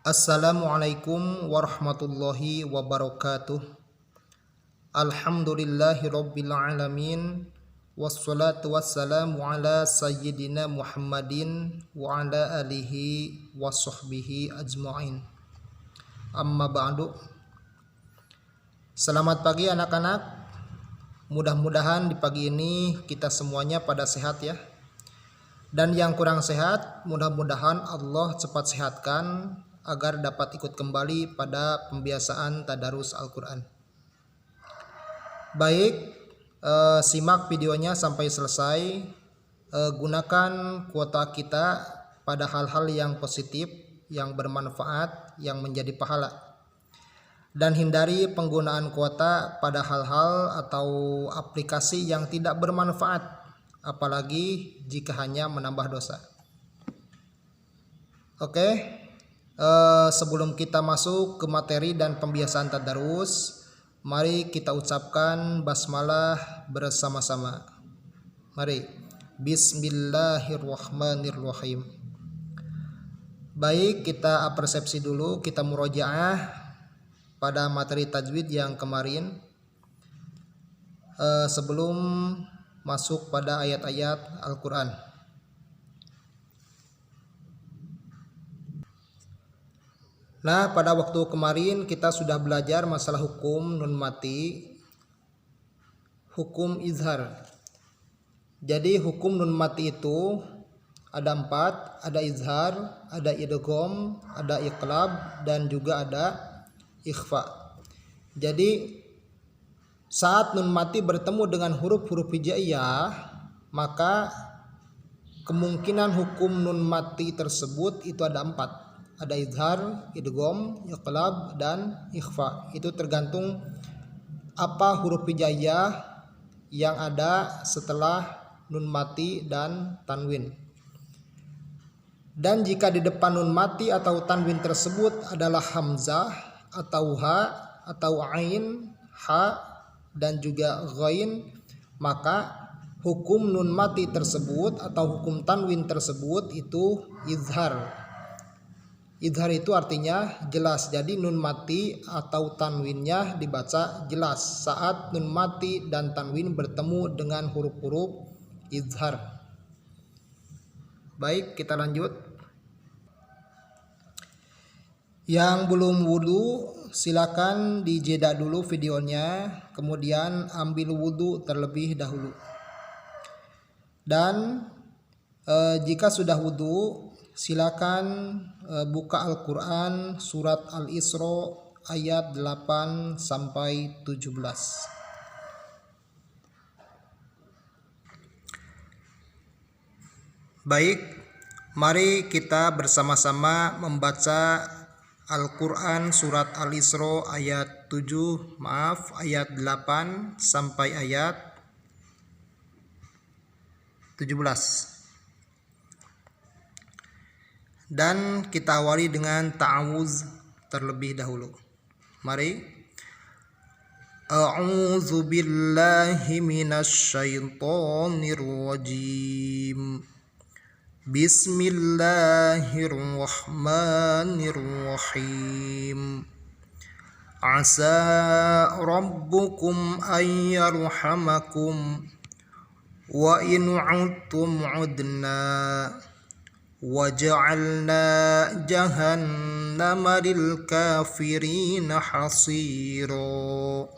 Assalamualaikum warahmatullahi wabarakatuh. Alhamdulillahi rabbil alamin. Wassalatu wassalamu ala sayyidina Muhammadin wa ala alihi wa sahbihi ajma'in. Amma ba'du. Selamat pagi anak-anak. Mudah-mudahan di pagi ini kita semuanya pada sehat ya. Dan yang kurang sehat, mudah-mudahan Allah cepat sehatkan agar dapat ikut kembali pada pembiasaan tadarus Al-Quran. Baik, simak videonya sampai selesai. Gunakan kuota kita pada hal-hal yang positif, yang bermanfaat, yang menjadi pahala. Dan hindari penggunaan kuota pada hal-hal atau aplikasi yang tidak bermanfaat, apalagi jika hanya menambah dosa. Oke. Sebelum kita masuk ke materi dan pembiasaan tadarus, mari kita ucapkan basmalah bersama-sama. Mari. Bismillahirrahmanirrahim. Baik, kita persepsi dulu, kita murojaah pada materi tajwid yang kemarin. Sebelum masuk pada ayat-ayat Al-Quran. Nah, pada waktu kemarin kita sudah belajar masalah hukum nun mati, hukum izhar. Jadi hukum nun mati itu ada 4, ada izhar, ada idgham, ada iqlab, dan juga ada ikhfa. Jadi saat nun mati bertemu dengan huruf-huruf hijaiyah, maka kemungkinan hukum nun mati tersebut itu ada 4. Ada izhar, idgham, iqlab, dan ikhfa. Itu tergantung apa huruf hijaiyah yang ada setelah nun mati dan tanwin. Dan jika di depan nun mati atau tanwin tersebut adalah hamzah atau ha atau ain, ha, dan juga ghain, maka hukum nun mati tersebut atau hukum tanwin tersebut itu izhar. Izhar itu artinya jelas. Jadi nun mati atau tanwinnya dibaca jelas saat nun mati dan tanwin bertemu dengan huruf-huruf izhar. Baik, kita lanjut. Yang belum wudu silakan dijeda dulu videonya, kemudian ambil wudu terlebih dahulu. Dan jika sudah wudu, silakan buka Al-Quran surat Al-Isra ayat 8 sampai 17. Baik, mari kita bersama-sama membaca Al-Quran surat Al-Isra ayat 8 sampai ayat 17. Dan kita awali dengan ta'awuz terlebih dahulu. Mari. A'udzu billahi minasy syaithanir rajim. Bismillahirrahmanirrahim. Asa rabbukum ayyarhamakum wa in 'udtum 'udna. وَجَعَلْنَا جَهَنَّمَ لِلْكَافِرِينَ حَصِيرًا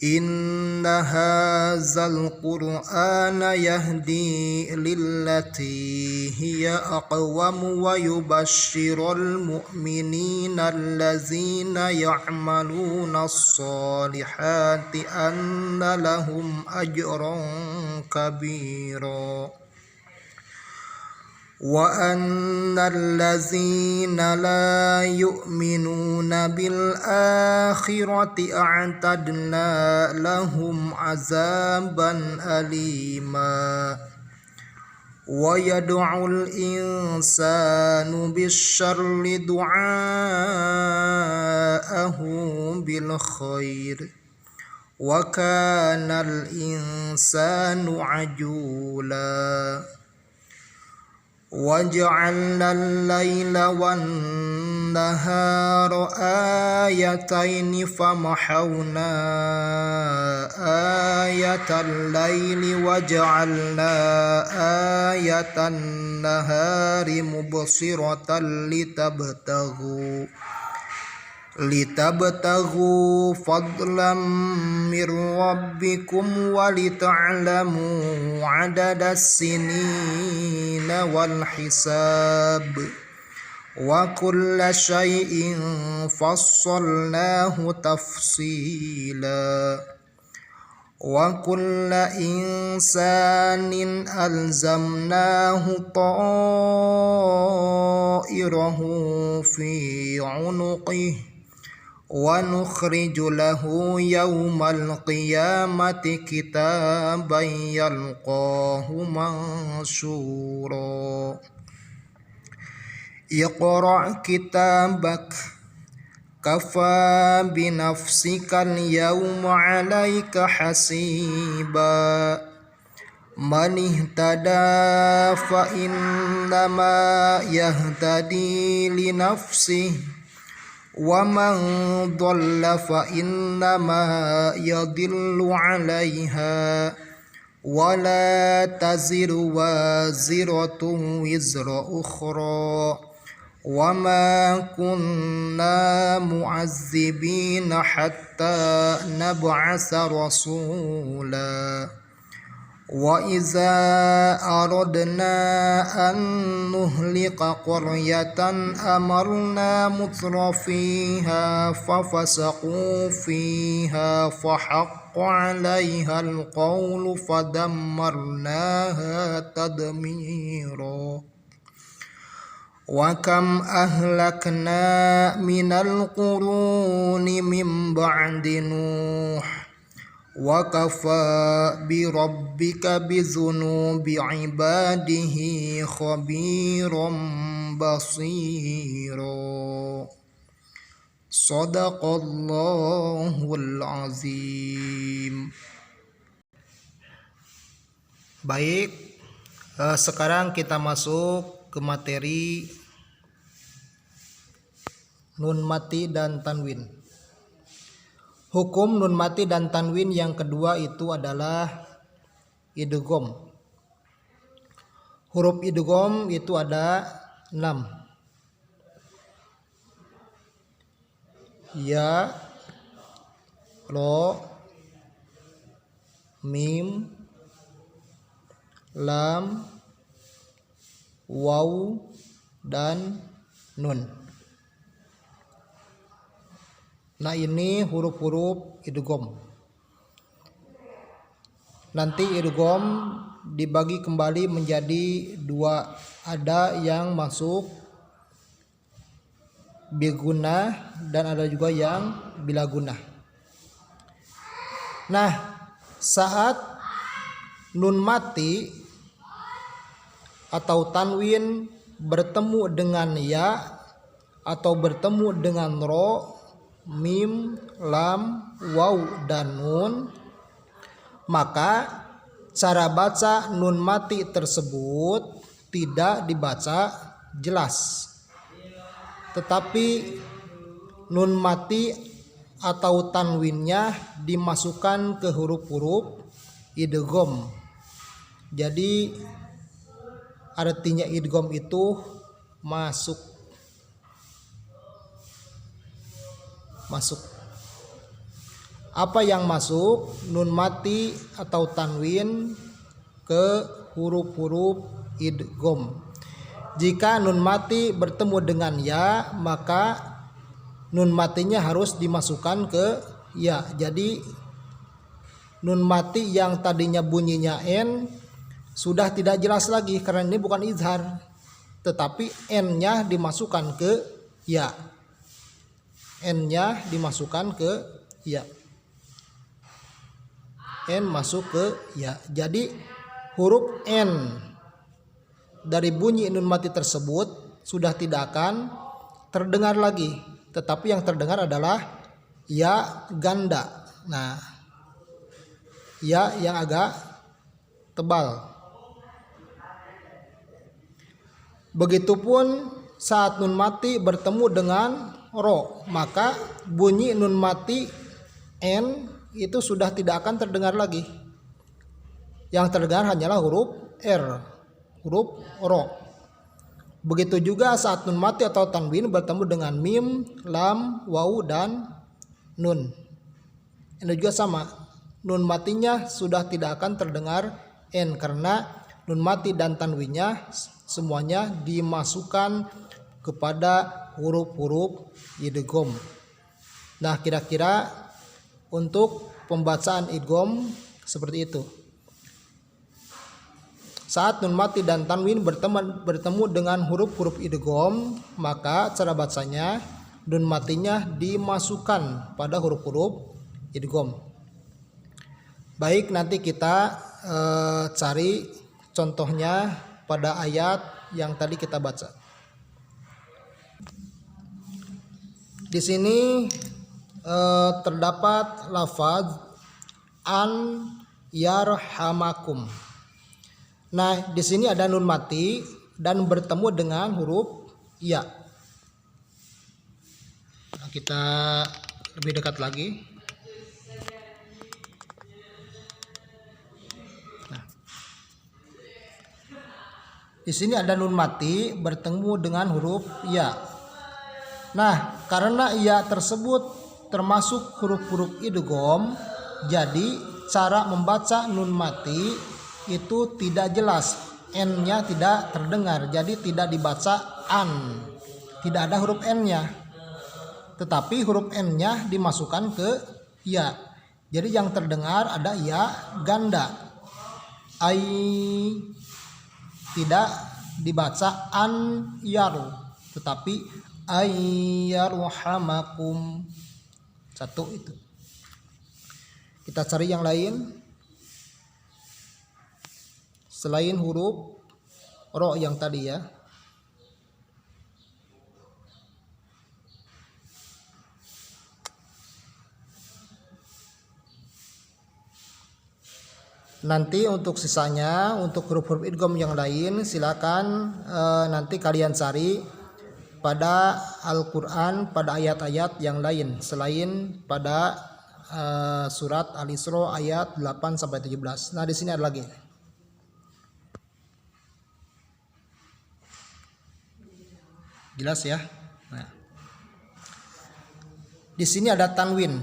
إِنَّ هَذَا الْقُرْآنَ يَهْدِي لِلَّتِي هِيَ أَقْوَمُ وَيُبَشِّرُ الْمُؤْمِنِينَ الَّذِينَ يَعْمَلُونَ الصَّالِحَاتِ أَنَّ لَهُمْ أَجْرًا كَبِيرًا وَأَنَّ الَّذِينَ لَا يُؤْمِنُونَ بِالْآخِرَةِ أَعْتَدْنَا لَهُمْ عَذَابًا أَلِيمًا وَيَدْعُ الْإِنسَانُ بِالشَّرِّ دُعَاءَهُ بِالْخَيْرِ وَكَانَ الْإِنسَانُ عَجُولًا وجعلنا الليل والنهار آيتين فمحونا آية الليل وجعلنا آية النهار مبصرة لتبتغوا فضلا من ربكم ولتعلموا عدد السنين والحساب وكل شيء فصلناه تفصيلا وكل إنسان ألزمناه طائره في عنقه ونخرج له يوم القيامة كتابا يلقاه منشورا اقرأ كتابك كفى بنفسك اليوم عليك حسيبا من اهتدى فإنما يهتدي لنفسه ومن ضل فإنما يضل عليها ولا تزر وازرة وزر أخرى وما كنا معذبين حتى نبعث رسولا وإذا أردنا أن نهلك قرية أمرنا مترفيها ففسقوا فيها فحق عليها القول فدمرناها تدميرا وكم أهلكنا من القرون من بعد نوح وكفى بربك بذنوب عباده خبيرا بصيرا صدق الله العظيم. Baik, sekarang kita masuk ke materi nun mati dan tanwin. Hukum nun mati dan tanwin yang kedua itu adalah idgham. Huruf idgham itu ada 6. Ya, ro, mim, lam, waw, dan nun. Nah, ini huruf-huruf idgham. Nanti idgham dibagi kembali menjadi 2. Ada yang masuk bigunah dan ada juga yang bila gunah. Nah, saat nun mati atau tanwin bertemu dengan ya atau bertemu dengan ro, mim, lam, waw, dan nun, maka cara baca nun mati tersebut tidak dibaca jelas, tetapi nun mati atau tanwinnya dimasukkan ke huruf-huruf idgham. Jadi artinya idgham itu masuk. Apa yang masuk? Nun mati atau tanwin ke huruf-huruf idgham. Jika nun mati bertemu dengan ya, maka nun matinya harus dimasukkan ke ya. Jadi nun mati yang tadinya bunyinya n sudah tidak jelas lagi karena ini bukan izhar, tetapi n-nya dimasukkan ke ya. N-nya dimasukkan ke ya. N masuk ke ya. Jadi huruf N dari bunyi nun mati tersebut sudah tidak akan terdengar lagi, tetapi yang terdengar adalah ya ganda. Nah, ya yang agak tebal. Begitupun saat nun mati bertemu dengan ro, maka bunyi nun mati n itu sudah tidak akan terdengar lagi. Yang terdengar hanyalah huruf r, huruf ro. Begitu juga saat nun mati atau tanwin bertemu dengan mim, lam, waw, dan nun. Ini juga sama. Nun matinya sudah tidak akan terdengar n karena nun mati dan tanwinnya semuanya dimasukkan kepada huruf-huruf idgham. Nah, kira-kira untuk pembacaan idgham seperti itu. Saat nun mati dan tanwin bertemu dengan huruf-huruf idgham, maka cara bacanya nun matinya dimasukkan pada huruf-huruf idgham. Baik, nanti kita cari contohnya pada ayat yang tadi kita baca. Di sini terdapat lafaz an yarhamakum. Nah, di sini ada nun mati dan bertemu dengan huruf ya. Nah, kita lebih dekat lagi. Nah, di sini ada nun mati bertemu dengan huruf ya. Nah, karena ya tersebut termasuk huruf-huruf idgham, jadi cara membaca nun mati itu tidak jelas, n-nya tidak terdengar, jadi tidak dibaca an, tidak ada huruf n-nya, tetapi huruf n-nya dimasukkan ke ya. Jadi yang terdengar ada ya ganda, ai, tidak dibaca an yaru, tetapi ayyarhamakum. Satu itu. Kita cari yang lain selain huruf ro yang tadi ya. Nanti untuk sisanya, untuk huruf-huruf idgham yang lain silakan nanti kalian cari pada Al-Quran, pada ayat-ayat yang lain selain pada surat Al-Isra ayat 8-17. Nah, di sini ada lagi. Jelas ya? Nah, di sini ada tanwin.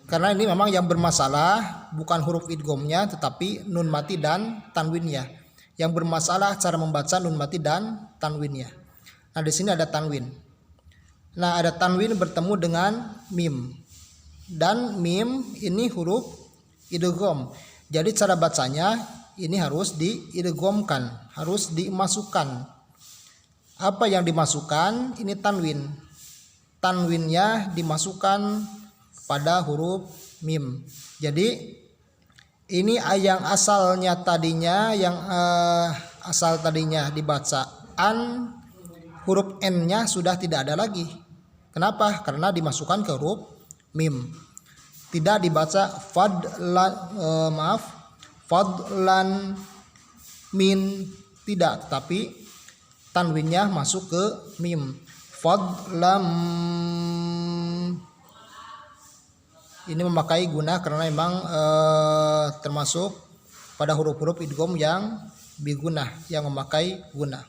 Karena ini memang yang bermasalah bukan huruf idghamnya tetapi nun mati dan tanwinnya. Yang bermasalah cara membaca nun mati dan tanwinnya. Nah, di sini ada tanwin. Nah, ada tanwin bertemu dengan mim. Dan mim ini huruf idgham. Jadi cara bacanya ini harus diidghamkan, harus dimasukkan. Apa yang dimasukkan? Ini tanwin. Tanwinnya dimasukkan pada huruf mim. Jadi ini yang asalnya tadinya asal tadinya dibaca an, huruf n-nya sudah tidak ada lagi. Kenapa? Karena dimasukkan ke huruf mim. Tidak dibaca fadlan min, tidak, tapi tanwinnya masuk ke mim. Fadlam. Ini memakai guna karena memang termasuk pada huruf-huruf idgham yang bigunah, yang memakai guna.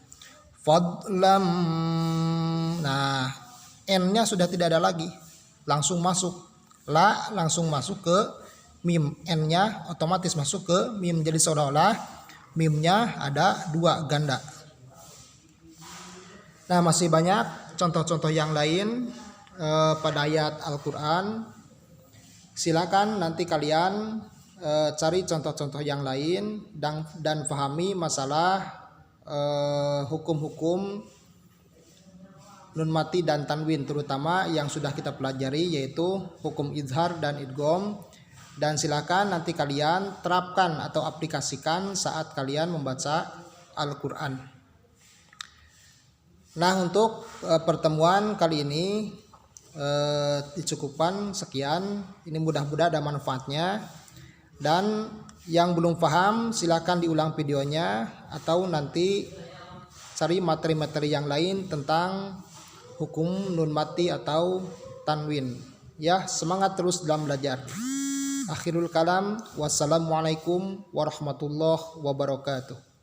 Fadlam. Nah, n-nya sudah tidak ada lagi, langsung masuk. La langsung masuk ke mim, n-nya otomatis masuk ke mim. Jadi seolah-olah mimnya ada dua ganda. Nah, masih banyak contoh-contoh yang lain pada ayat Al-Quran. Silakan nanti kalian cari contoh-contoh yang lain dan pahami masalah hukum-hukum nun mati dan tanwin, terutama yang sudah kita pelajari yaitu hukum izhar dan idgham. Dan silakan nanti kalian terapkan atau aplikasikan saat kalian membaca Al-Quran. Nah, untuk pertemuan kali ini dicukupkan sekian. Ini mudah-mudahan ada manfaatnya. Dan yang belum paham silakan diulang videonya atau nanti cari materi-materi yang lain tentang hukum nun mati atau tanwin. Ya, semangat terus dalam belajar. Akhirul kalam, wassalamualaikum warahmatullahi wabarakatuh.